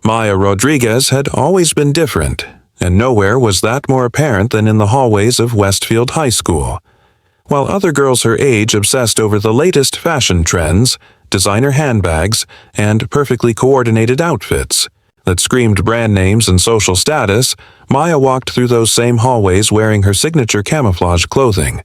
Maya Rodriguez had always been different, and nowhere was that more apparent than in the hallways of Westfield High School. While other girls her age obsessed over the latest fashion trends, designer handbags, and perfectly coordinated outfits that screamed brand names and social status, Maya walked through those same hallways wearing her signature camouflage clothing.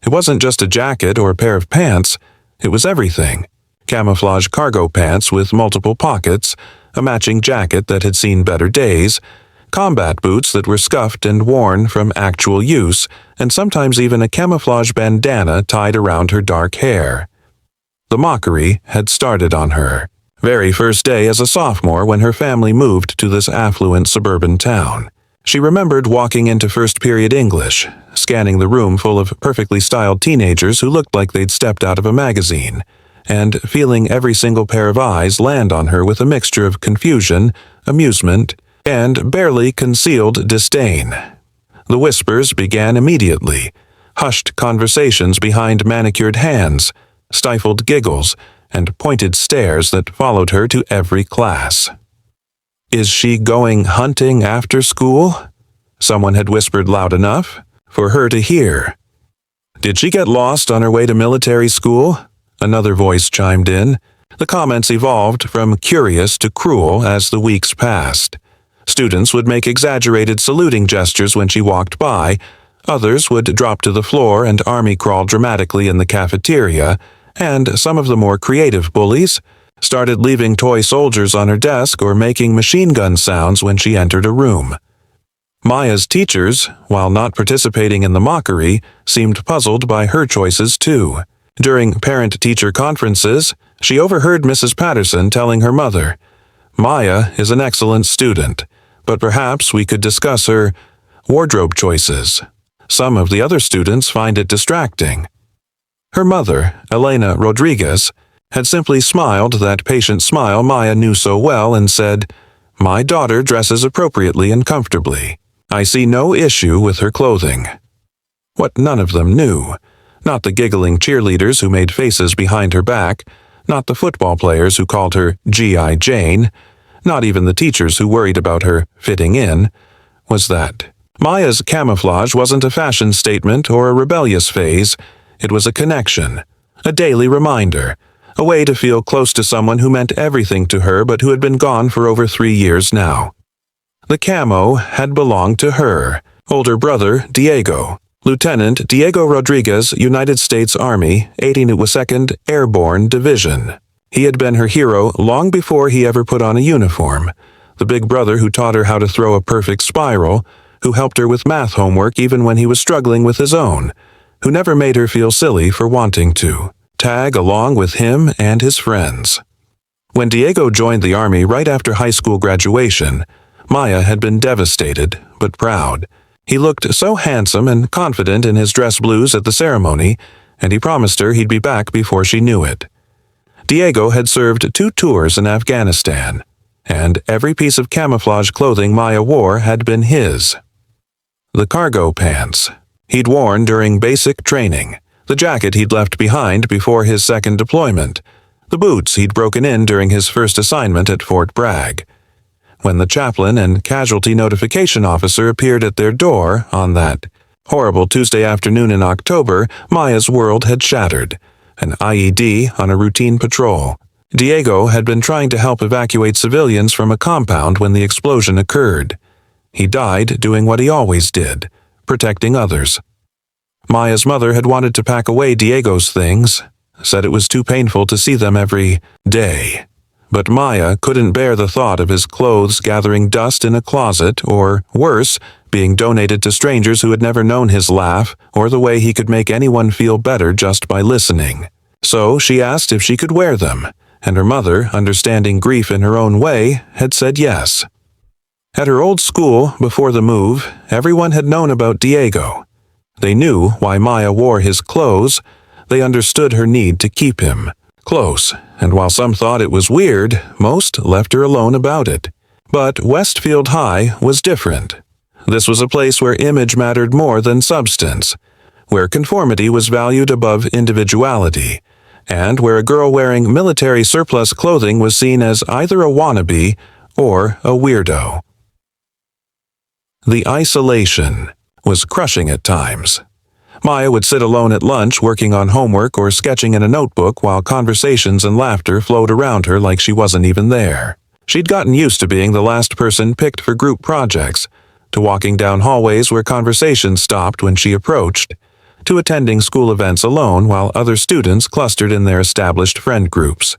It wasn't just a jacket or a pair of pants, it was everything. Camouflage cargo pants with multiple pockets, a matching jacket that had seen better days, combat boots that were scuffed and worn from actual use, and sometimes even a camouflage bandana tied around her dark hair. The mockery had started on her very first day as a sophomore when her family moved to this affluent suburban town. She remembered walking into first period English, scanning the room full of perfectly styled teenagers who looked like they'd stepped out of a magazine, and feeling every single pair of eyes land on her with a mixture of confusion, amusement, and barely concealed disdain. The whispers began immediately, hushed conversations behind manicured hands, stifled giggles, and pointed stares that followed her to every class. "Is she going hunting after school?" someone had whispered loud enough for her to hear. "Did she get lost on her way to military school?" another voice chimed in. The comments evolved from curious to cruel as the weeks passed. Students would make exaggerated saluting gestures when she walked by, others would drop to the floor and army crawl dramatically in the cafeteria, and some of the more creative bullies started leaving toy soldiers on her desk or making machine gun sounds when she entered a room. Maya's teachers, while not participating in the mockery, seemed puzzled by her choices too. During parent-teacher conferences, she overheard Mrs. Patterson telling her mother, "Maya is an excellent student, but perhaps we could discuss her wardrobe choices. Some of the other students find it distracting." Her mother, Elena Rodriguez, had simply smiled that patient smile Maya knew so well and said, "My daughter dresses appropriately and comfortably. I see no issue with her clothing." What none of them knew, not the giggling cheerleaders who made faces behind her back, not the football players who called her G.I. Jane, not even the teachers who worried about her fitting in, was that Maya's camouflage wasn't a fashion statement or a rebellious phase. It was a connection, a daily reminder, a way to feel close to someone who meant everything to her but who had been gone for over 3 years now. The camo had belonged to her older brother, Diego, Lieutenant Diego Rodriguez, United States Army, 82nd Airborne Division. He had been her hero long before he ever put on a uniform, the big brother who taught her how to throw a perfect spiral, who helped her with math homework even when he was struggling with his own, who never made her feel silly for wanting to tag along with him and his friends. When Diego joined the Army right after high school graduation, Maya had been devastated but proud. He looked so handsome and confident in his dress blues at the ceremony, and he promised her he'd be back before she knew it. Diego had served 2 tours in Afghanistan, and every piece of camouflage clothing Maya wore had been his. The cargo pants he'd worn during basic training, the jacket he'd left behind before his second deployment, the boots he'd broken in during his first assignment at Fort Bragg. When the chaplain and casualty notification officer appeared at their door on that horrible Tuesday afternoon in October, Maya's world had shattered. An IED on a routine patrol. Diego had been trying to help evacuate civilians from a compound when the explosion occurred. He died doing what he always did, protecting others. Maya's mother had wanted to pack away Diego's things, said it was too painful to see them every day. But Maya couldn't bear the thought of his clothes gathering dust in a closet, or, worse, being donated to strangers who had never known his laugh or the way he could make anyone feel better just by listening. So she asked if she could wear them, and her mother, understanding grief in her own way, had said yes. At her old school, before the move, everyone had known about Diego. They knew why Maya wore his clothes. They understood her need to keep him close, and while some thought it was weird, most left her alone about it. But Westfield High was different. This was a place where image mattered more than substance, where conformity was valued above individuality, and where a girl wearing military surplus clothing was seen as either a wannabe or a weirdo. The isolation was crushing at times. Maya would sit alone at lunch working on homework or sketching in a notebook while conversations and laughter flowed around her like she wasn't even there. She'd gotten used to being the last person picked for group projects, to walking down hallways where conversations stopped when she approached, to attending school events alone while other students clustered in their established friend groups.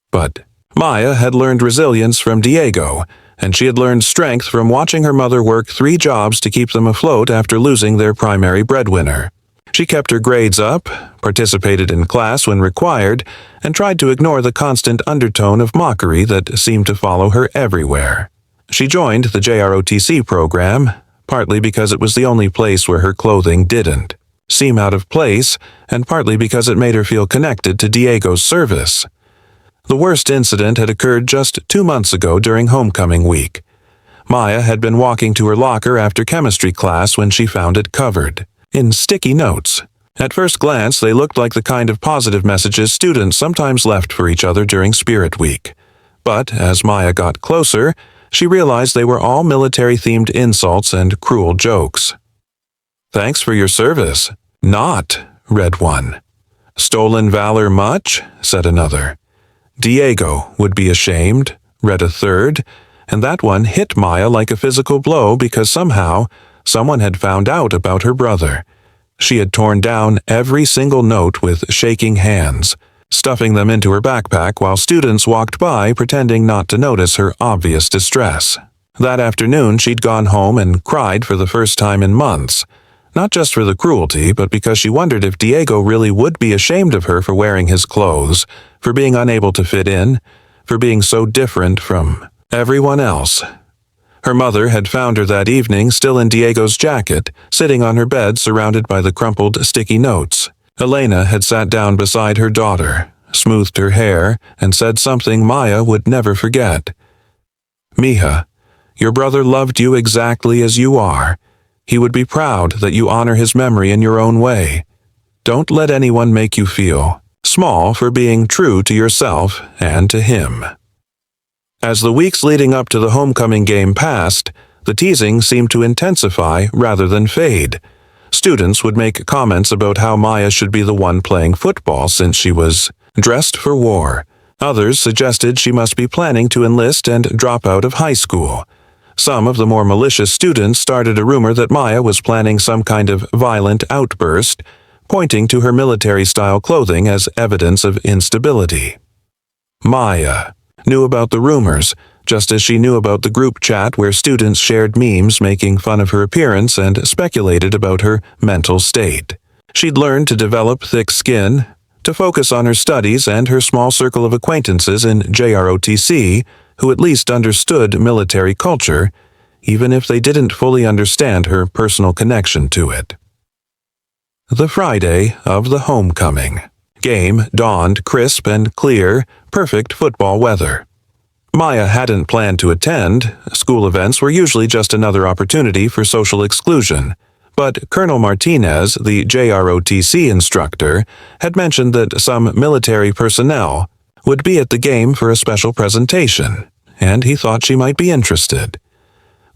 But Maya had learned resilience from Diego, and she had learned strength from watching her mother work 3 jobs to keep them afloat after losing their primary breadwinner. She kept her grades up, participated in class when required, and tried to ignore the constant undertone of mockery that seemed to follow her everywhere. She joined the JROTC program, partly because it was the only place where her clothing didn't seem out of place, and partly because it made her feel connected to Diego's service. The worst incident had occurred just 2 months ago during homecoming week. Maya had been walking to her locker after chemistry class when she found it covered in sticky notes. At first glance, they looked like the kind of positive messages students sometimes left for each other during Spirit Week. But as Maya got closer, she realized they were all military-themed insults and cruel jokes. "Thanks for your service." "Not," read one. "Stolen valor much?" said another. "Diego would be ashamed," read a third, and that one hit Maya like a physical blow because somehow someone had found out about her brother. She had torn down every single note with shaking hands, stuffing them into her backpack while students walked by pretending not to notice her obvious distress. That afternoon she'd gone home and cried for the first time in months, not just for the cruelty, but because she wondered if Diego really would be ashamed of her for wearing his clothes, for being unable to fit in, for being so different from everyone else. Her mother had found her that evening still in Diego's jacket, sitting on her bed surrounded by the crumpled sticky notes. Elena had sat down beside her daughter, smoothed her hair, and said something Maya would never forget. "Mija, your brother loved you exactly as you are. He would be proud that you honor his memory in your own way. Don't let anyone make you feel small for being true to yourself and to him." As the weeks leading up to the homecoming game passed, the teasing seemed to intensify rather than fade. Students would make comments about how Maya should be the one playing football since she was dressed for war. Others suggested she must be planning to enlist and drop out of high school. Some of the more malicious students started a rumor that Maya was planning some kind of violent outburst, pointing to her military-style clothing as evidence of instability. Maya knew about the rumors, just as she knew about the group chat where students shared memes making fun of her appearance and speculated about her mental state. She'd learned to develop thick skin, to focus on her studies and her small circle of acquaintances in JROTC, who at least understood military culture, even if they didn't fully understand her personal connection to it. The Friday of the homecoming game dawned crisp and clear, perfect football weather. Maya hadn't planned to attend. School events were usually just another opportunity for social exclusion. But Colonel Martinez, the JROTC instructor, had mentioned that some military personnel would be at the game for a special presentation, and he thought she might be interested.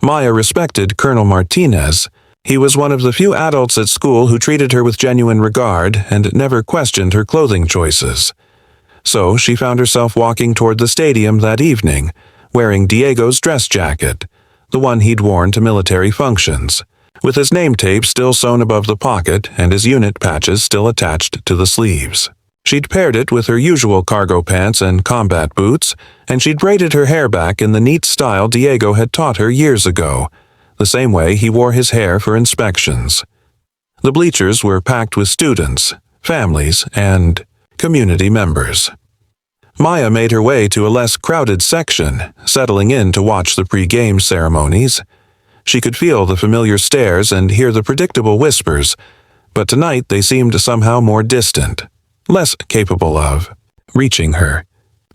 Maya respected Colonel Martinez. He was one of the few adults at school who treated her with genuine regard and never questioned her clothing choices. So she found herself walking toward the stadium that evening, wearing Diego's dress jacket, the one he'd worn to military functions, with his name tape still sewn above the pocket and his unit patches still attached to the sleeves. She'd paired it with her usual cargo pants and combat boots, and she'd braided her hair back in the neat style Diego had taught her years ago, the same way he wore his hair for inspections. The bleachers were packed with students, families, and community members. Maya made her way to a less crowded section, settling in to watch the pre-game ceremonies. She could feel the familiar stares and hear the predictable whispers, but tonight they seemed somehow more distant, less capable of reaching her.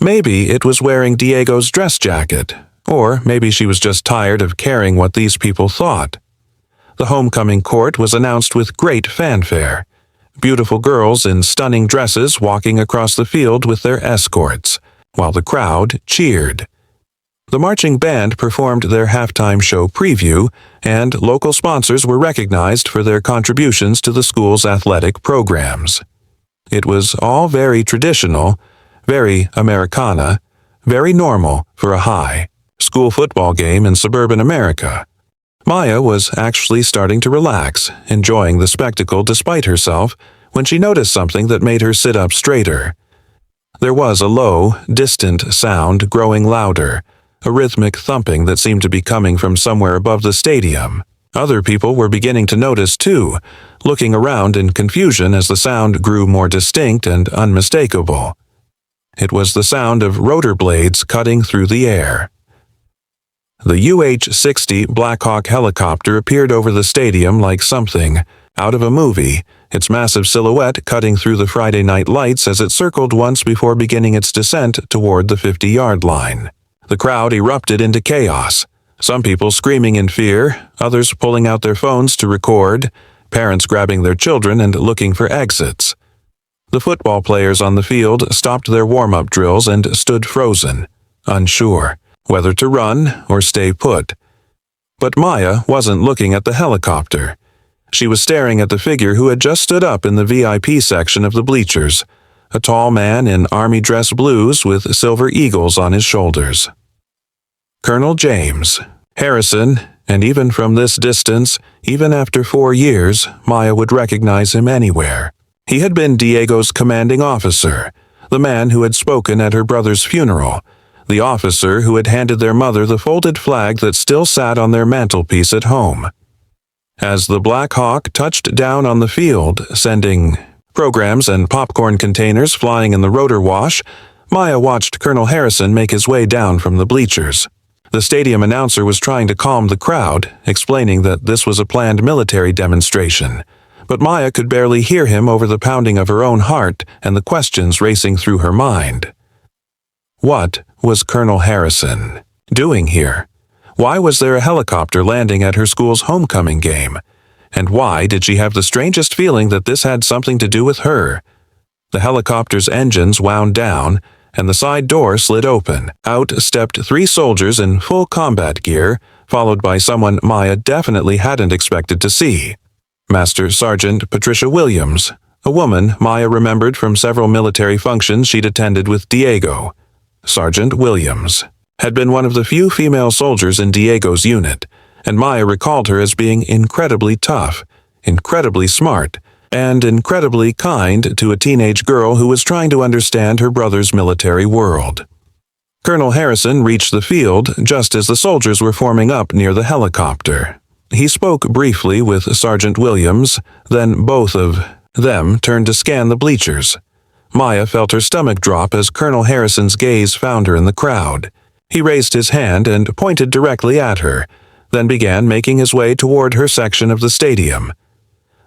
Maybe it was wearing Diego's dress jacket, or maybe she was just tired of caring what these people thought. The homecoming court was announced with great fanfare. Beautiful girls in stunning dresses walking across the field with their escorts, while the crowd cheered. The marching band performed their halftime show preview, and local sponsors were recognized for their contributions to the school's athletic programs. It was all very traditional, very Americana, very normal for a high school football game in suburban America. Maya was actually starting to relax, enjoying the spectacle despite herself, when she noticed something that made her sit up straighter. There was a low, distant sound growing louder, a rhythmic thumping that seemed to be coming from somewhere above the stadium. Other people were beginning to notice too, looking around in confusion as the sound grew more distinct and unmistakable. It was the sound of rotor blades cutting through the air. The UH-60 Blackhawk helicopter appeared over the stadium like something out of a movie, its massive silhouette cutting through the Friday night lights as it circled once before beginning its descent toward the 50-yard line. The crowd erupted into chaos, some people screaming in fear, others pulling out their phones to record, parents grabbing their children and looking for exits. The football players on the field stopped their warm-up drills and stood frozen, unsure whether to run or stay put. But Maya wasn't looking at the helicopter. She was staring at the figure who had just stood up in the VIP section of the bleachers, a tall man in army dress blues with silver eagles on his shoulders. Colonel James Harrison, and even from this distance, even after 4 years, Maya would recognize him anywhere. He had been Diego's commanding officer, the man who had spoken at her brother's funeral, the officer who had handed their mother the folded flag that still sat on their mantelpiece at home. As the Black Hawk touched down on the field, sending programs and popcorn containers flying in the rotor wash, Maya watched Colonel Harrison make his way down from the bleachers. The stadium announcer was trying to calm the crowd, explaining that this was a planned military demonstration, but Maya could barely hear him over the pounding of her own heart and the questions racing through her mind. What was Colonel Harrison doing here? Why was there a helicopter landing at her school's homecoming game? And why did she have the strangest feeling that this had something to do with her? The helicopter's engines wound down, and the side door slid open. Out stepped 3 soldiers in full combat gear, followed by someone Maya definitely hadn't expected to see. Master Sergeant Patricia Williams, a woman Maya remembered from several military functions she'd attended with Diego. Sergeant Williams had been one of the few female soldiers in Diego's unit, and Maya recalled her as being incredibly tough, incredibly smart, and incredibly kind to a teenage girl who was trying to understand her brother's military world. Colonel Harrison reached the field just as the soldiers were forming up near the helicopter. He spoke briefly with Sergeant Williams, then both of them turned to scan the bleachers. Maya felt her stomach drop as Colonel Harrison's gaze found her in the crowd. He raised his hand and pointed directly at her, then began making his way toward her section of the stadium.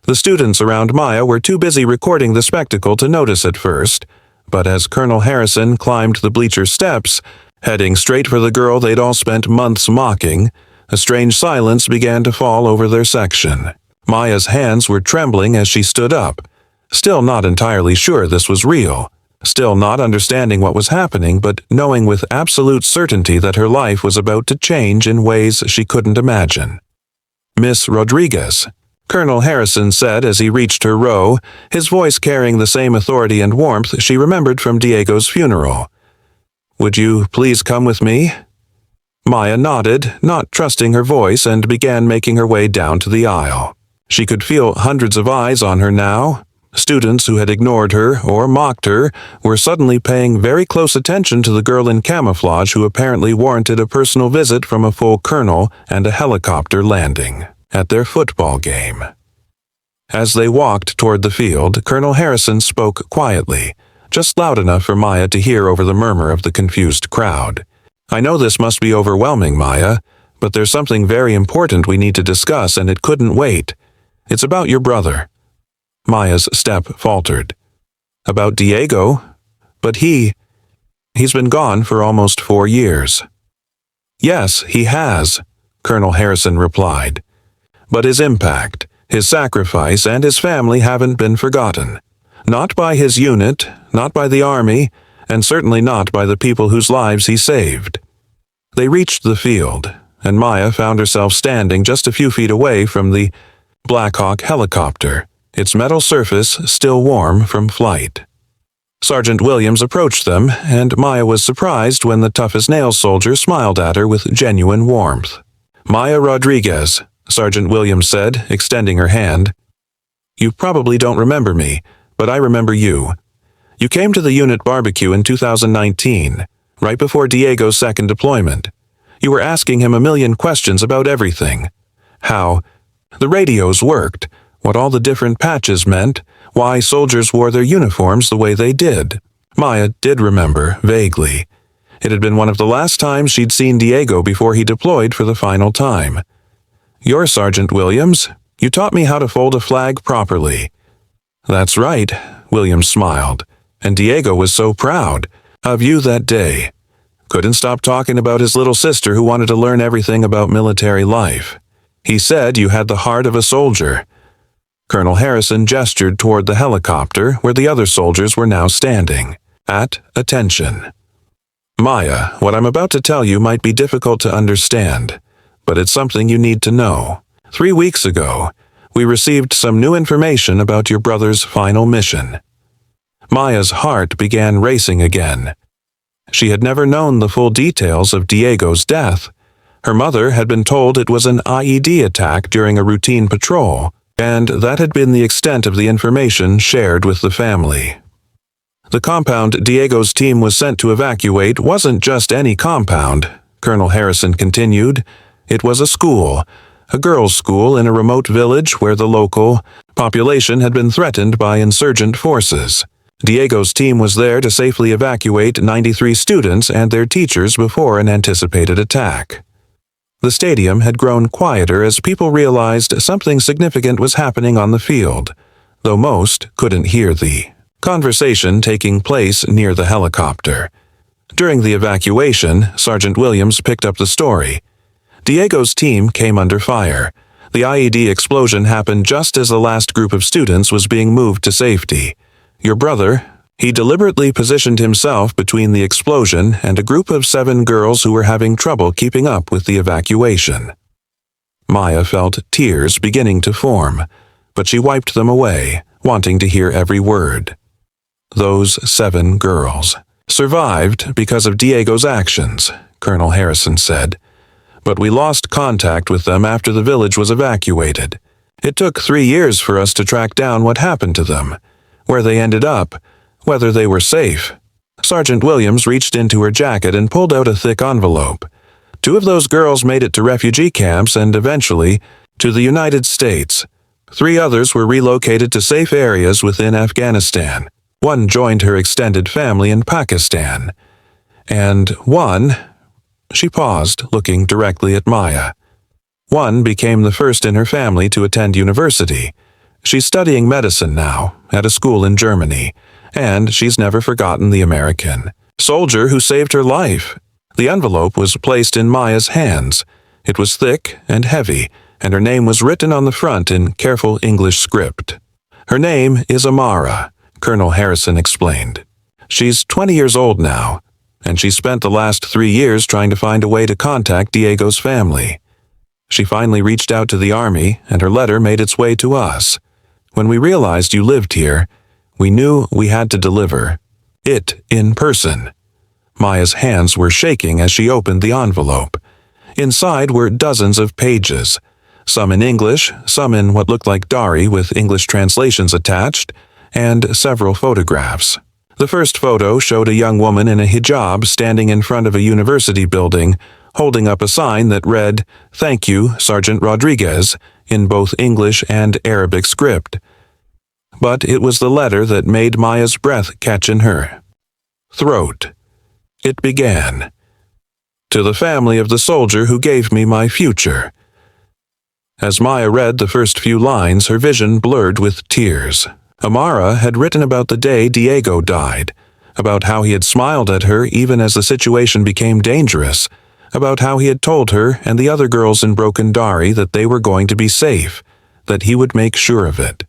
The students around Maya were too busy recording the spectacle to notice at first, but as Colonel Harrison climbed the bleacher steps, heading straight for the girl they'd all spent months mocking, a strange silence began to fall over their section. Maya's hands were trembling as she stood up, still not entirely sure this was real, still not understanding what was happening, but knowing with absolute certainty that her life was about to change in ways she couldn't imagine. "Miss Rodriguez," Colonel Harrison said as he reached her row, his voice carrying the same authority and warmth she remembered from Diego's funeral. "Would you please come with me?" Maya nodded, not trusting her voice, and began making her way down to the aisle. She could feel hundreds of eyes on her now. Students who had ignored her or mocked her were suddenly paying very close attention to the girl in camouflage who apparently warranted a personal visit from a full colonel and a helicopter landing at their football game. As they walked toward the field, Colonel Harrison spoke quietly, just loud enough for Maya to hear over the murmur of the confused crowd. "I know this must be overwhelming, Maya, but there's something very important we need to discuss, and it couldn't wait. It's about your brother." Maya's step faltered. "About Diego? But he's been gone for almost 4 years." "Yes, he has," Colonel Harrison replied. "But his impact, his sacrifice, and his family haven't been forgotten. Not by his unit, not by the army, and certainly not by the people whose lives he saved. They reached the field, and Maya found herself standing just a few feet away from the Black Hawk helicopter, its metal surface still warm from flight. Sergeant Williams approached them, and Maya was surprised when the tough-as-nails soldier smiled at her with genuine warmth. "Maya Rodriguez," Sergeant Williams said, extending her hand. "You probably don't remember me, but I remember you. You came to the unit barbecue in 2019, right before Diego's second deployment. You were asking him a million questions about everything. How the radios worked, what all the different patches meant, why soldiers wore their uniforms the way they did." Maya did remember, vaguely. It had been one of the last times she'd seen Diego before he deployed for the final time. "You're Sergeant Williams. You taught me how to fold a flag properly." "That's right," Williams smiled. "And Diego was so proud of you that day. Couldn't stop talking about his little sister who wanted to learn everything about military life. He said you had the heart of a soldier." Colonel Harrison gestured toward the helicopter where the other soldiers were now standing. "At attention. Maya, what I'm about to tell you might be difficult to understand, but it's something you need to know. 3 weeks ago, we received some new information about your brother's final mission." Maya's heart began racing again. She had never known the full details of Diego's death. Her mother had been told it was an IED attack during a routine patrol, and that had been the extent of the information shared with the family. The compound Diego's team was sent to evacuate wasn't just any compound, Colonel Harrison continued. It was a school, a girls' school in a remote village where the local population had been threatened by insurgent forces. Diego's team was there to safely evacuate 93 students and their teachers before an anticipated attack. The stadium had grown quieter as people realized something significant was happening on the field, though most couldn't hear the conversation taking place near the helicopter. During the evacuation, Sergeant Williams picked up the story. Diego's team came under fire. The IED explosion happened just as the last group of students was being moved to safety. Your brother, he deliberately positioned himself between the explosion and a group of 7 girls who were having trouble keeping up with the evacuation. Maya felt tears beginning to form, but she wiped them away, wanting to hear every word. Those 7 girls survived because of Diego's actions, Colonel Harrison said. But we lost contact with them after the village was evacuated. It took 3 years for us to track down what happened to them, where they ended up, whether they were safe. Sergeant Williams reached into her jacket and pulled out a thick envelope. 2 of those girls made it to refugee camps and eventually to the United States. 3 others were relocated to safe areas within Afghanistan. 1 joined her extended family in Pakistan. And 1... She paused, looking directly at Maya. 1 became the first in her family to attend university. She's studying medicine now, at a school in Germany, and she's never forgotten the American soldier who saved her life. The envelope was placed in Maya's hands. It was thick and heavy, and her name was written on the front in careful English script. Her name is Amara, Colonel Harrison explained. She's 20 years old now, and she spent the last 3 years trying to find a way to contact Diego's family. She finally reached out to the Army, and her letter made its way to us. When we realized you lived here, we knew we had to deliver it in person. Maya's hands were shaking as she opened the envelope. Inside were dozens of pages, some in English, some in what looked like Dari with English translations attached, and several photographs. The first photo showed a young woman in a hijab standing in front of a university building, holding up a sign that read, "Thank you, Sergeant Rodriguez," in both English and Arabic script. But it was the letter that made Maya's breath catch in her throat. It began, "To the family of the soldier who gave me my future." As Maya read the first few lines, her vision blurred with tears. Amara had written about the day Diego died, about how he had smiled at her even as the situation became dangerous, about how he had told her and the other girls in Broken Dari that they were going to be safe, that he would make sure of it.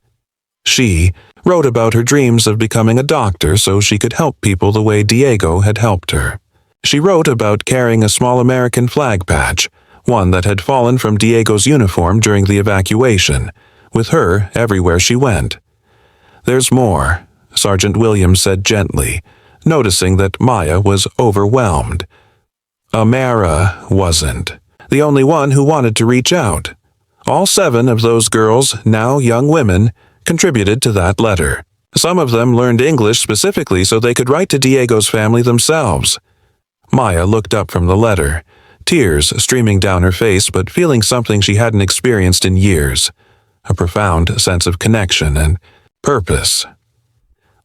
She wrote about her dreams of becoming a doctor so she could help people the way Diego had helped her. She wrote about carrying a small American flag patch, one that had fallen from Diego's uniform during the evacuation, with her everywhere she went. "There's more," Sergeant Williams said gently, noticing that Maya was overwhelmed. Amara wasn't, the only one who wanted to reach out. All 7 of those girls, now young women, contributed to that letter. Some of them learned English specifically so they could write to Diego's family themselves. Maya looked up from the letter, tears streaming down her face but feeling something she hadn't experienced in years, a profound sense of connection and purpose.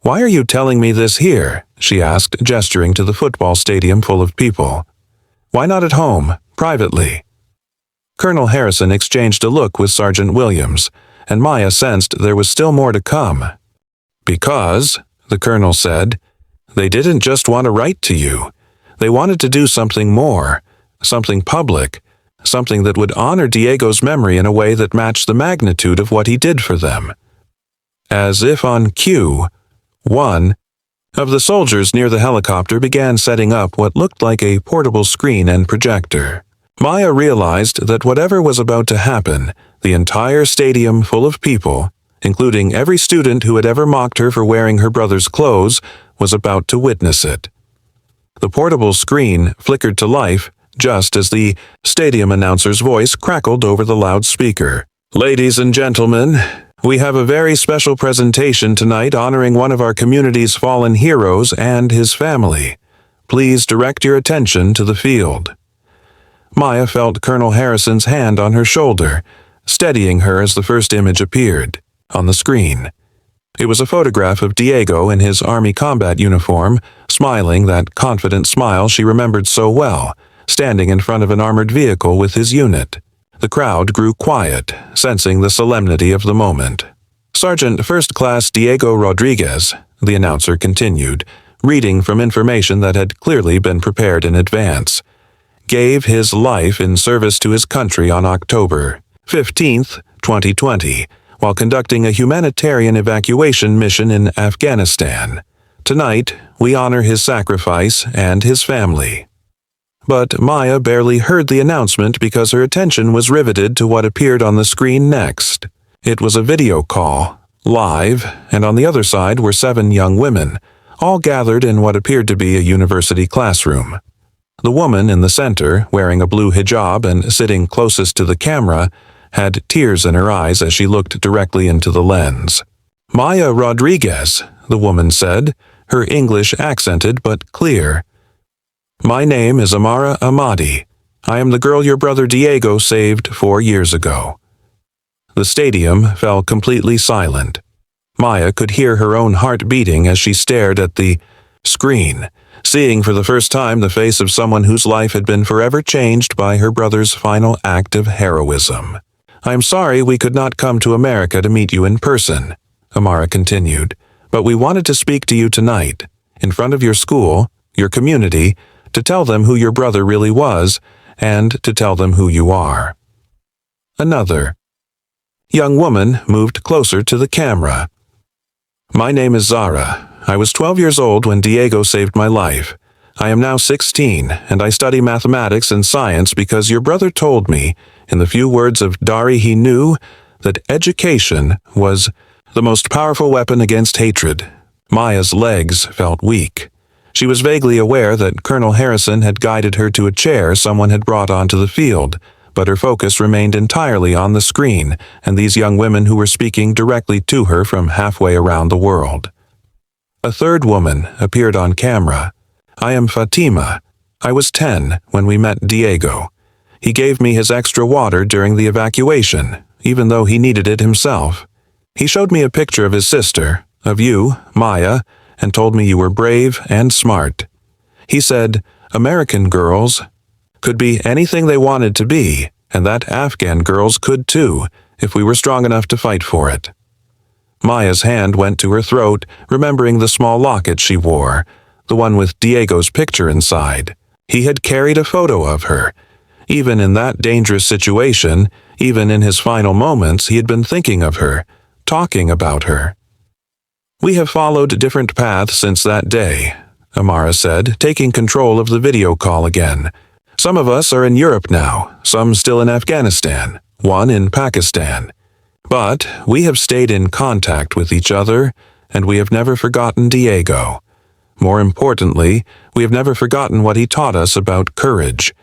"Why are you telling me this here?" she asked, gesturing to the football stadium full of people. "Why not at home, privately?" Colonel Harrison exchanged a look with Sergeant Williams, and Maya sensed there was still more to come. "Because," the colonel said, "they didn't just want to write to you. They wanted to do something more, something public, something that would honor Diego's memory in a way that matched the magnitude of what he did for them." As if on cue, one of the soldiers near the helicopter began setting up what looked like a portable screen and projector. Maya realized that whatever was about to happen, the entire stadium full of people, including every student who had ever mocked her for wearing her brother's clothes, was about to witness it. The portable screen flickered to life just as the stadium announcer's voice crackled over the loudspeaker. "Ladies and gentlemen, we have a very special presentation tonight honoring one of our community's fallen heroes and his family. Please direct your attention to the field." Maya felt Colonel Harrison's hand on her shoulder, steadying her as the first image appeared on the screen. It was a photograph of Diego in his Army combat uniform, smiling that confident smile she remembered so well, standing in front of an armored vehicle with his unit. The crowd grew quiet, sensing the solemnity of the moment. "Sergeant First Class Diego Rodriguez," the announcer continued, reading from information that had clearly been prepared in advance, "gave his life in service to his country on October 15th, 2020, while conducting a humanitarian evacuation mission in Afghanistan. Tonight, we honor his sacrifice and his family." But Maya barely heard the announcement because her attention was riveted to what appeared on the screen next. It was a video call, live, and on the other side were 7 young women, all gathered in what appeared to be a university classroom. The woman in the center, wearing a blue hijab and sitting closest to the camera, had tears in her eyes as she looked directly into the lens. "Maya Rodriguez," the woman said, her English accented but clear. "My name is Amara Amadi. I am the girl your brother Diego saved 4 years ago." The stadium fell completely silent. Maya could hear her own heart beating as she stared at the screen, seeing for the first time the face of someone whose life had been forever changed by her brother's final act of heroism. "I'm sorry we could not come to America to meet you in person," Amara continued, "but we wanted to speak to you tonight, in front of your school, your community, to tell them who your brother really was, and to tell them who you are." Another young woman moved closer to the camera. "My name is Zara. I was 12 years old when Diego saved my life. I am now 16, and I study mathematics and science because your brother told me, in the few words of Dari he knew, that education was the most powerful weapon against hatred." Maya's legs felt weak. She was vaguely aware that Colonel Harrison had guided her to a chair someone had brought onto the field, but her focus remained entirely on the screen and these young women who were speaking directly to her from halfway around the world. A third woman appeared on camera. "I am Fatima. I was 10 when we met Diego. He gave me his extra water during the evacuation, even though he needed it himself. He showed me a picture of his sister, of you, Maya, and told me you were brave and smart. He said American girls could be anything they wanted to be, and that Afghan girls could too, if we were strong enough to fight for it." Maya's hand went to her throat, remembering the small locket she wore, the one with Diego's picture inside. He had carried a photo of her. Even in that dangerous situation, even in his final moments, he had been thinking of her, talking about her. "We have followed different paths since that day," Amara said, taking control of the video call again. Some of us are in Europe now, some still in Afghanistan, one in Pakistan. But we have stayed in contact with each other, and we have never forgotten Diego. More importantly, we have never forgotten what he taught us about courage.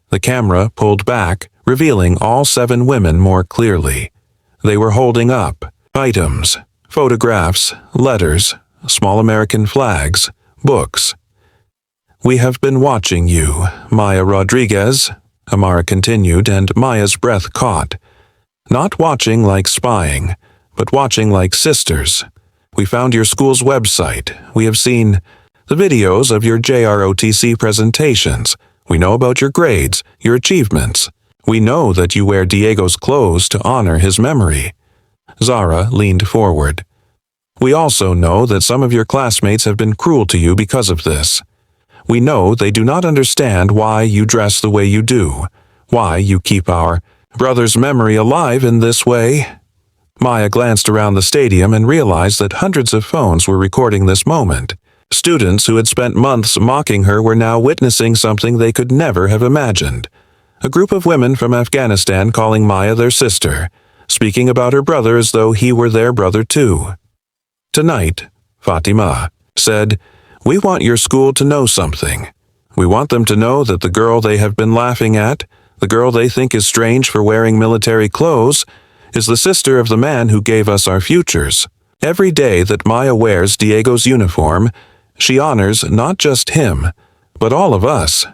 The camera pulled back, revealing all 7 women more clearly. They were holding up items, photographs, letters, small American flags, books. "We have been watching you, Maya Rodriguez," Amara continued, and Maya's breath caught. "Not watching like spying, but watching like sisters. We found your school's website. We have seen the videos of your JROTC presentations. We know about your grades, your achievements. We know that you wear Diego's clothes to honor his memory." Zara leaned forward. "We also know that some of your classmates have been cruel to you because of this. We know they do not understand why you dress the way you do, why you keep our brother's memory alive in this way." Maya glanced around the stadium and realized that hundreds of phones were recording this moment. Students who had spent months mocking her were now witnessing something they could never have imagined. A group of women from Afghanistan calling Maya their sister, speaking about her brother as though he were their brother too. "Tonight," Fatima said, "we want your school to know something. We want them to know that the girl they have been laughing at, the girl they think is strange for wearing military clothes, is the sister of the man who gave us our futures. Every day that Maya wears Diego's uniform, she honors not just him, but all of us.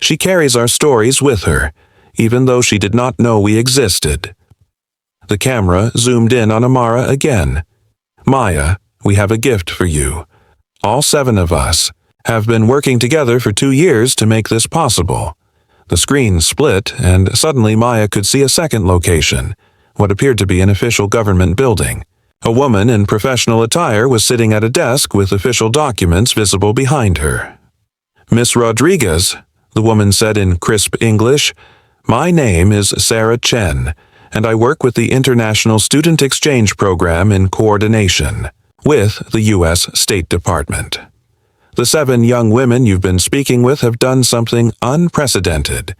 She carries our stories with her, even though she did not know we existed." The camera zoomed in on Amara again. "Maya, we have a gift for you. All 7 of us have been working together for 2 years to make this possible." The screen split, and suddenly Maya could see a second location, what appeared to be an official government building. A woman in professional attire was sitting at a desk with official documents visible behind her. "Miss Rodriguez," the woman said in crisp English, "my name is Sarah Chen, and I work with the International Student Exchange Program in coordination with the U.S. State Department. The 7 young women you've been speaking with have done something unprecedented.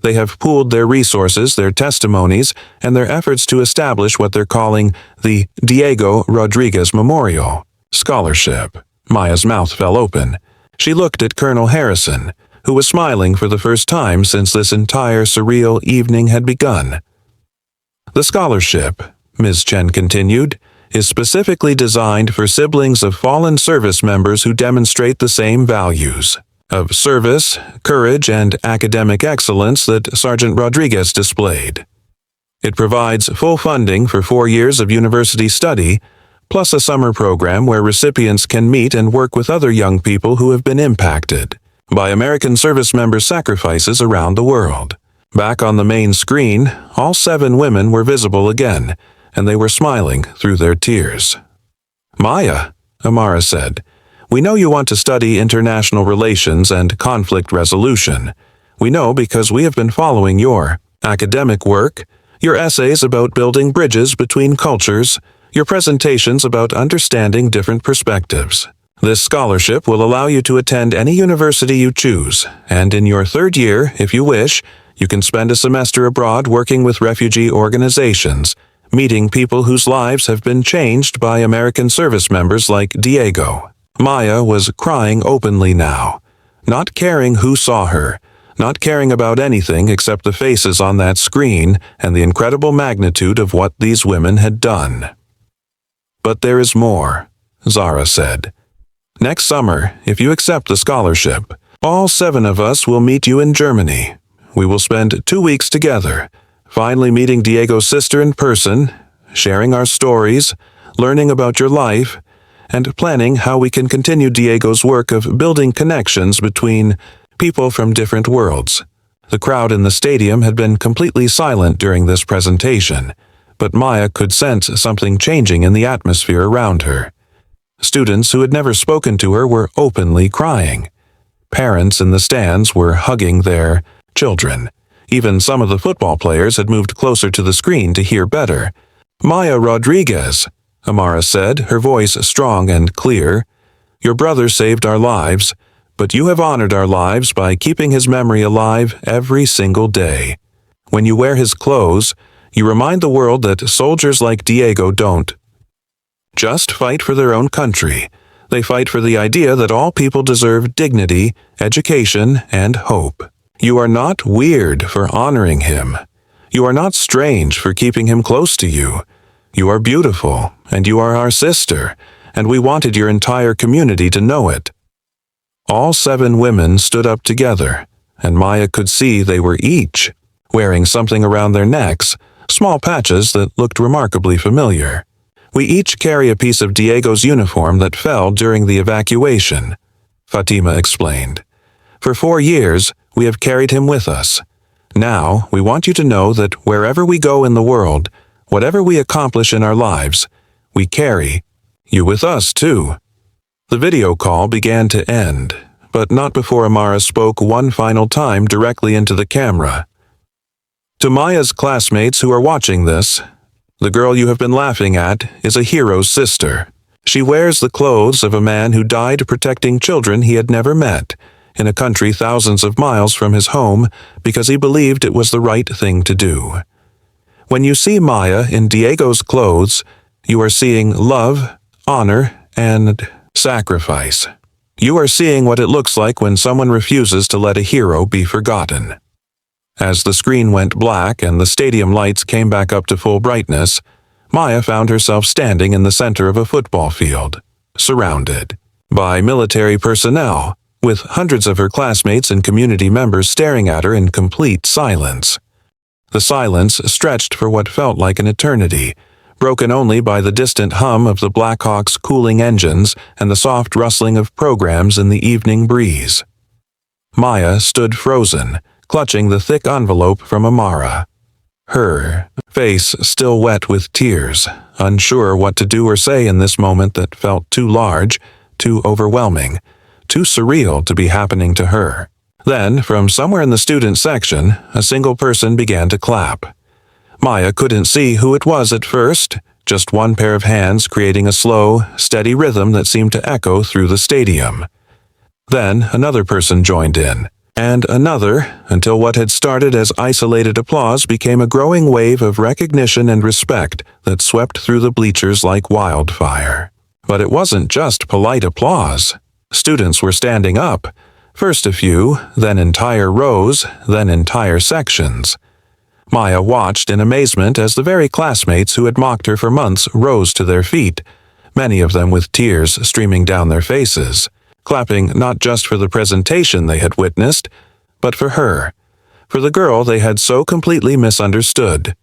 They have pooled their resources, their testimonies, and their efforts to establish what they're calling the Diego Rodriguez Memorial Scholarship." Maya's mouth fell open. She looked at Colonel Harrison, who was smiling for the first time since this entire surreal evening had begun. "The scholarship," Ms. Chen continued, "is specifically designed for siblings of fallen service members who demonstrate the same values of service, courage, and academic excellence that Sergeant Rodriguez displayed. It provides full funding for 4 years of university study, plus a summer program where recipients can meet and work with other young people who have been impacted by American service members' sacrifices around the world." Back on the main screen, all 7 women were visible again, and they were smiling through their tears. "Maya," Amara said, "we know you want to study international relations and conflict resolution. We know because we have been following your academic work, your essays about building bridges between cultures, your presentations about understanding different perspectives. This scholarship will allow you to attend any university you choose, and in your 3rd year, if you wish, you can spend a semester abroad working with refugee organizations, meeting people whose lives have been changed by American service members like Diego." Maya was crying openly now, not caring who saw her, not caring about anything except the faces on that screen and the incredible magnitude of what these women had done. "But there is more," Zara said. "Next summer, if you accept the scholarship, all 7 of us will meet you in Germany. We will spend 2 weeks together, finally meeting Diego's sister in person, sharing our stories, learning about your life, and planning how we can continue Diego's work of building connections between people from different worlds." The crowd in the stadium had been completely silent during this presentation, but Maya could sense something changing in the atmosphere around her. Students who had never spoken to her were openly crying. Parents in the stands were hugging their children. Even some of the football players had moved closer to the screen to hear better. "Maya Rodriguez," Amara said, her voice strong and clear. Your brother saved our lives, but you have honored our lives by keeping his memory alive every single day. When you wear his clothes, you remind the world that soldiers like Diego don't just fight for their own country. They fight for the idea that all people deserve dignity, education, and hope. You are not weird for honoring him. You are not strange for keeping him close to you. You are beautiful, and you are our sister, and we wanted your entire community to know it. All 7 women stood up together, and Maya could see they were each wearing something around their necks, small patches that looked remarkably familiar. We each carry a piece of Diego's uniform that fell during the evacuation, Fatima explained. For 4 years, we have carried him with us. Now, we want you to know that wherever we go in the world, whatever we accomplish in our lives, we carry you with us too. The video call began to end, but not before Amara spoke one final time directly into the camera. To Maya's classmates who are watching this, the girl you have been laughing at is a hero's sister. She wears the clothes of a man who died protecting children he had never met, in a country thousands of miles from his home, because he believed it was the right thing to do. When you see Maya in Diego's clothes, you are seeing love, honor, and sacrifice. You are seeing what it looks like when someone refuses to let a hero be forgotten. As the screen went black and the stadium lights came back up to full brightness, Maya found herself standing in the center of a football field, surrounded by military personnel, with hundreds of her classmates and community members staring at her in complete silence. The silence stretched for what felt like an eternity, broken only by the distant hum of the Blackhawks' cooling engines and the soft rustling of programs in the evening breeze. Maya stood frozen, clutching the thick envelope from Amara. Her face still wet with tears, unsure what to do or say in this moment that felt too large, too overwhelming, too surreal to be happening to her. Then, from somewhere in the student section, a single person began to clap. Maya couldn't see who it was at first, just one pair of hands creating a slow, steady rhythm that seemed to echo through the stadium. Then another person joined in, and another, until what had started as isolated applause became a growing wave of recognition and respect that swept through the bleachers like wildfire. But it wasn't just polite applause. Students were standing up, first a few, then entire rows, then entire sections. Maya watched in amazement as the very classmates who had mocked her for months rose to their feet, many of them with tears streaming down their faces, clapping not just for the presentation they had witnessed, but for her, for the girl they had so completely misunderstood.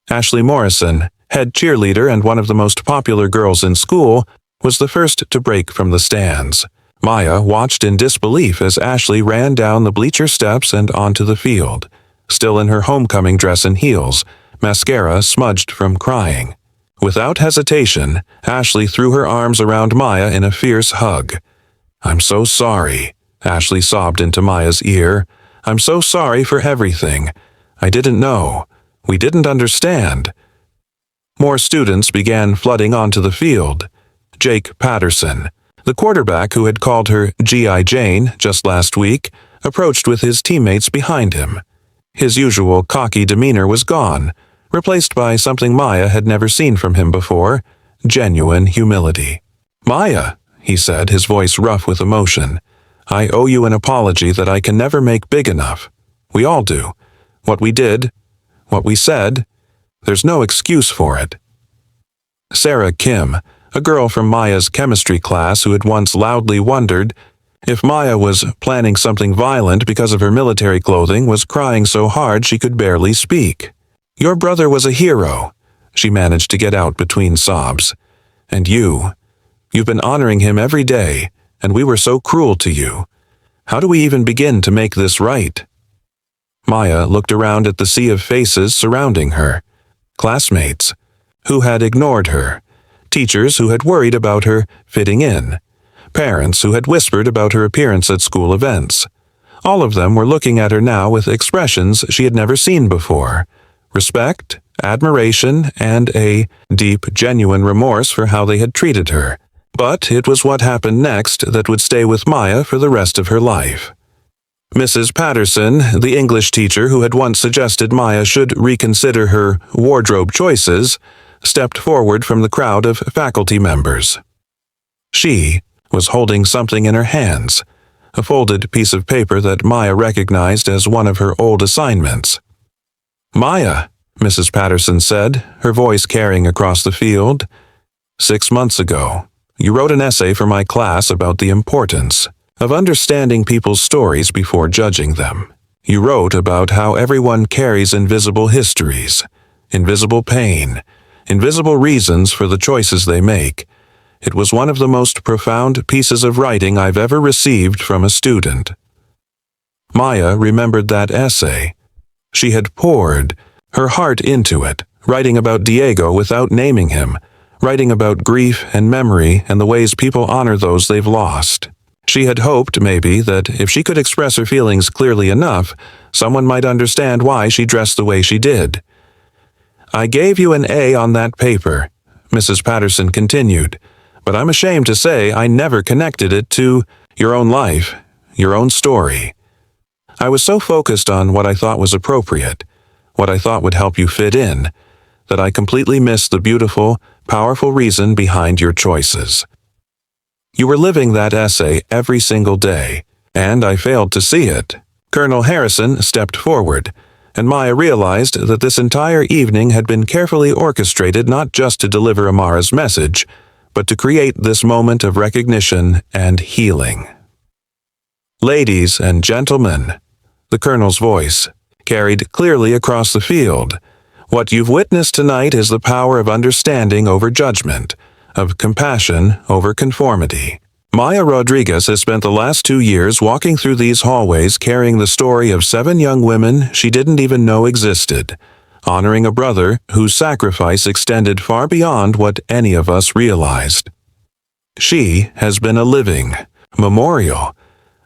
Ashley Morrison, head cheerleader and one of the most popular girls in school, was the first to break from the stands. Maya watched in disbelief as Ashley ran down the bleacher steps and onto the field, still in her homecoming dress and heels, mascara smudged from crying. Without hesitation, Ashley threw her arms around Maya in a fierce hug. "I'm so sorry," Ashley sobbed into Maya's ear. "I'm so sorry for everything. I didn't know. We didn't understand." More students began flooding onto the field. Jake Patterson, the quarterback who had called her G.I. Jane just last week, approached with his teammates behind him. His usual cocky demeanor was gone, replaced by something Maya had never seen from him before, genuine humility. "Maya," he said, his voice rough with emotion, "I owe you an apology that I can never make big enough. We all do. What we did, what we said, there's no excuse for it." Sarah Kim, a girl from Maya's chemistry class who had once loudly wondered if Maya was planning something violent because of her military clothing, was crying so hard she could barely speak. "Your brother was a hero," she managed to get out between sobs. "And you've been honoring him every day, and we were so cruel to you. How do we even begin to make this right?" Maya looked around at the sea of faces surrounding her. Classmates who had ignored her, teachers who had worried about her fitting in, parents who had whispered about her appearance at school events. All of them were looking at her now with expressions she had never seen before: respect, admiration, and a deep, genuine remorse for how they had treated her. But it was what happened next that would stay with Maya for the rest of her life. Mrs. Patterson, the English teacher who had once suggested Maya should reconsider her wardrobe choices, stepped forward from the crowd of faculty members. She was holding something in her hands, a folded piece of paper that Maya recognized as one of her old assignments. "Maya," Mrs. Patterson said, her voice carrying across the field, "6 months ago, you wrote an essay for my class about the importance of understanding people's stories before judging them. You wrote about how everyone carries invisible histories, invisible pain, invisible reasons for the choices they make. It was one of the most profound pieces of writing I've ever received from a student." Maya remembered that essay. She had poured her heart into it, writing about Diego without naming him, writing about grief and memory and the ways people honor those they've lost. She had hoped, maybe, that if she could express her feelings clearly enough, someone might understand why she dressed the way she did. "I gave you an A on that paper," Mrs. Patterson continued, "but I'm ashamed to say I never connected it to your own life, your own story. I was so focused on what I thought was appropriate, what I thought would help you fit in, that I completely missed the beautiful, powerful reason behind your choices. You were living that essay every single day, and I failed to see it." Colonel Harrison stepped forward, and Maya realized that this entire evening had been carefully orchestrated not just to deliver Amara's message, but to create this moment of recognition and healing. "Ladies and gentlemen," the colonel's voice carried clearly across the field, "what you've witnessed tonight is the power of understanding over judgment, of compassion over conformity. Maya Rodriguez has spent the last 2 years walking through these hallways carrying the story of 7 young women she didn't even know existed, honoring a brother whose sacrifice extended far beyond what any of us realized. She has been a living memorial,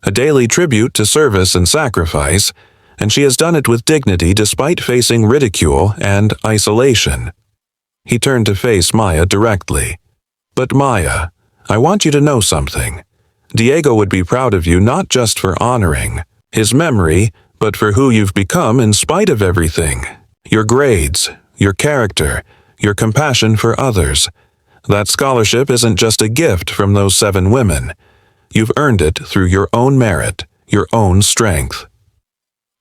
a daily tribute to service and sacrifice, and she has done it with dignity despite facing ridicule and isolation." He turned to face Maya directly. "But Maya, I want you to know something. Diego would be proud of you not just for honoring his memory, but for who you've become in spite of everything. Your grades, your character, your compassion for others. That scholarship isn't just a gift from those 7 women. You've earned it through your own merit, your own strength."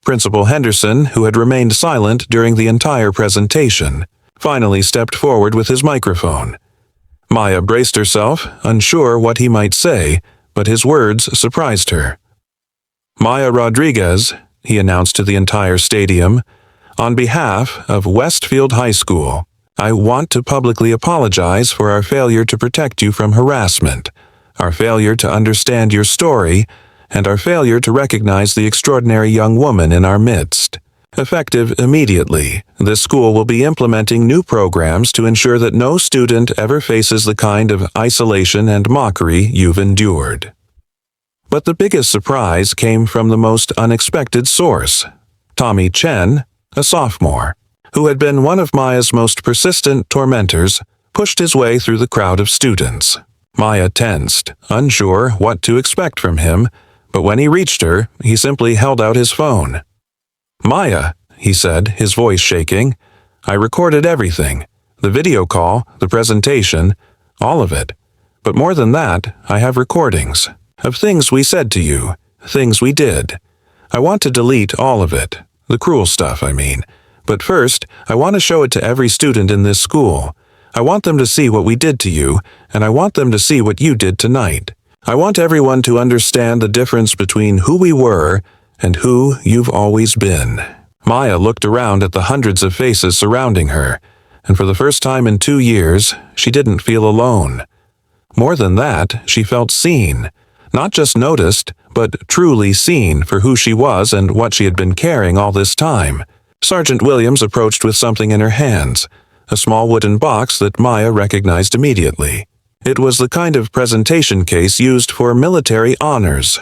Principal Henderson, who had remained silent during the entire presentation, finally stepped forward with his microphone. Maya braced herself, unsure what he might say, but his words surprised her. "Maya Rodriguez," he announced to the entire stadium, "on behalf of Westfield High School, I want to publicly apologize for our failure to protect you from harassment, our failure to understand your story, and our failure to recognize the extraordinary young woman in our midst. Effective immediately, this school will be implementing new programs to ensure that no student ever faces the kind of isolation and mockery you've endured." But the biggest surprise came from the most unexpected source. Tommy Chen, a sophomore, who had been one of Maya's most persistent tormentors, pushed his way through the crowd of students. Maya tensed, unsure what to expect from him, but when he reached her, he simply held out his phone. "Maya," he said, his voice shaking, "I recorded everything. The video call, the presentation, all of it. But more than that, I have recordings of things we said to you, things we did. I want to delete all of it, the cruel stuff, I mean. But first, I want to show it to every student in this school. I want them to see what we did to you, and I want them to see what you did tonight. I want everyone to understand the difference between who we were and who you've always been." Maya looked around at the hundreds of faces surrounding her, and for the first time in 2 years, she didn't feel alone. More than that, she felt seen, not just noticed, but truly seen for who she was and what she had been carrying all this time. Sergeant Williams approached with something in her hands, a small wooden box that Maya recognized immediately. It was the kind of presentation case used for military honors.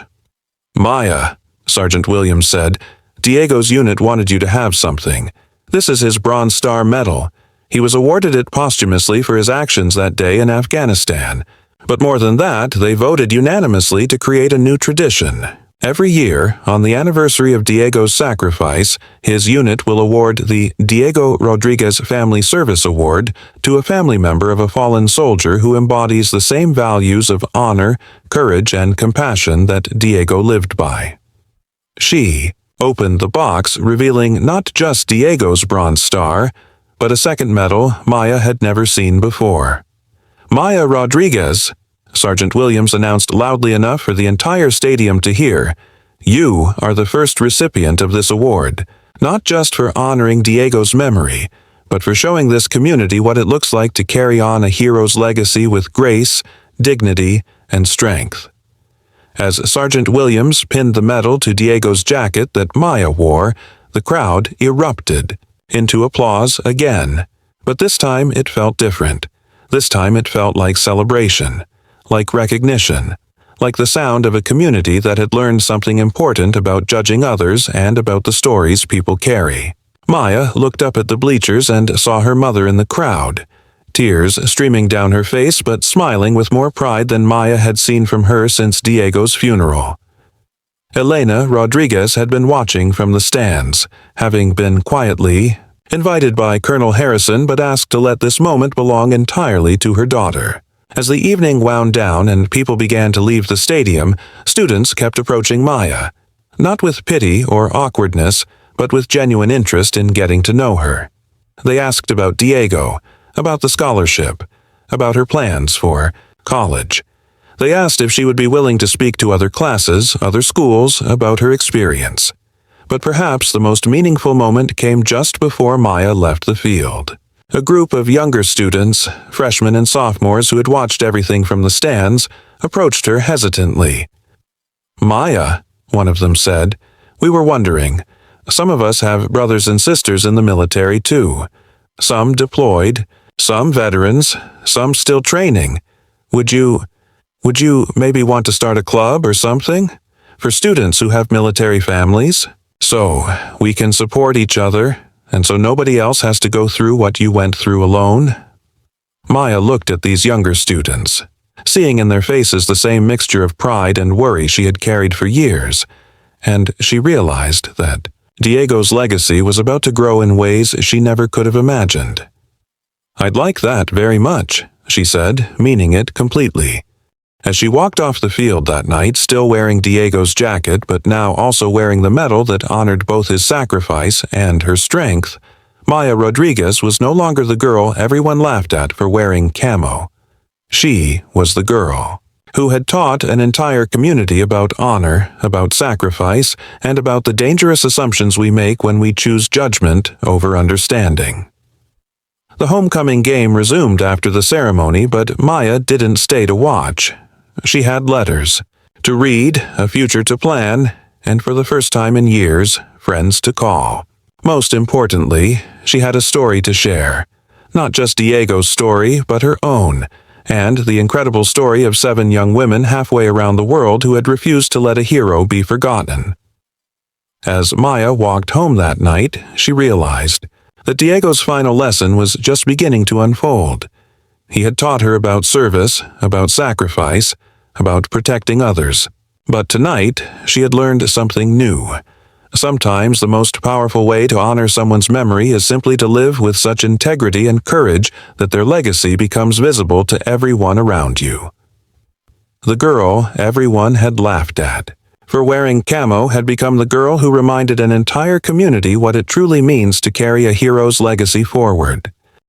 "Maya," Sergeant Williams said, "Diego's unit wanted you to have something. This is his Bronze Star Medal. He was awarded it posthumously for his actions that day in Afghanistan. But more than that, they voted unanimously to create a new tradition. Every year, on the anniversary of Diego's sacrifice, his unit will award the Diego Rodriguez Family Service Award to a family member of a fallen soldier who embodies the same values of honor, courage, and compassion that Diego lived by. She opened the box, revealing not just Diego's Bronze Star, but a second medal Maya had never seen before. Maya Rodriguez, Sergeant Williams announced loudly enough for the entire stadium to hear, "You are the first recipient of this award, not just for honoring Diego's memory, but for showing this community what it looks like to carry on a hero's legacy with grace, dignity, and strength." As Sergeant Williams pinned the medal to Diego's jacket that Maya wore, the crowd erupted into applause again. But this time it felt different. This time it felt like celebration, like recognition, like the sound of a community that had learned something important about judging others and about the stories people carry. Maya looked up at the bleachers and saw her mother in the crowd, tears streaming down her face but smiling with more pride than Maya had seen from her since Diego's funeral. Elena Rodriguez had been watching from the stands, having been quietly invited by Colonel Harrison but asked to let this moment belong entirely to her daughter. As the evening wound down and people began to leave the stadium, students kept approaching Maya, not with pity or awkwardness, but with genuine interest in getting to know her. They asked about Diego, about the scholarship, about her plans for college. They asked if she would be willing to speak to other classes, other schools, about her experience. But perhaps the most meaningful moment came just before Maya left the field. A group of younger students, freshmen and sophomores who had watched everything from the stands, approached her hesitantly. "Maya," one of them said, "we were wondering. Some of us have brothers and sisters in the military too. Some deployed, some veterans, some still training. Would you maybe want to start a club or something? For students who have military families? So we can support each other, and so nobody else has to go through what you went through alone?" Maya looked at these younger students, seeing in their faces the same mixture of pride and worry she had carried for years, and she realized that Diego's legacy was about to grow in ways she never could have imagined. "I'd like that very much," she said, meaning it completely. As she walked off the field that night, still wearing Diego's jacket, but now also wearing the medal that honored both his sacrifice and her strength, Maya Rodriguez was no longer the girl everyone laughed at for wearing camo. She was the girl who had taught an entire community about honor, about sacrifice, and about the dangerous assumptions we make when we choose judgment over understanding. The homecoming game resumed after the ceremony, but Maya didn't stay to watch. She had letters to read, a future to plan, and for the first time in years, friends to call. Most importantly, she had a story to share. Not just Diego's story, but her own, and the incredible story of 7 young women halfway around the world who had refused to let a hero be forgotten. As Maya walked home that night, she realized that Diego's final lesson was just beginning to unfold. He had taught her about service, about sacrifice, about protecting others. But tonight, she had learned something new. Sometimes the most powerful way to honor someone's memory is simply to live with such integrity and courage that their legacy becomes visible to everyone around you. The girl everyone had laughed at for wearing camo had become the girl who reminded an entire community what it truly means to carry a hero's legacy forward.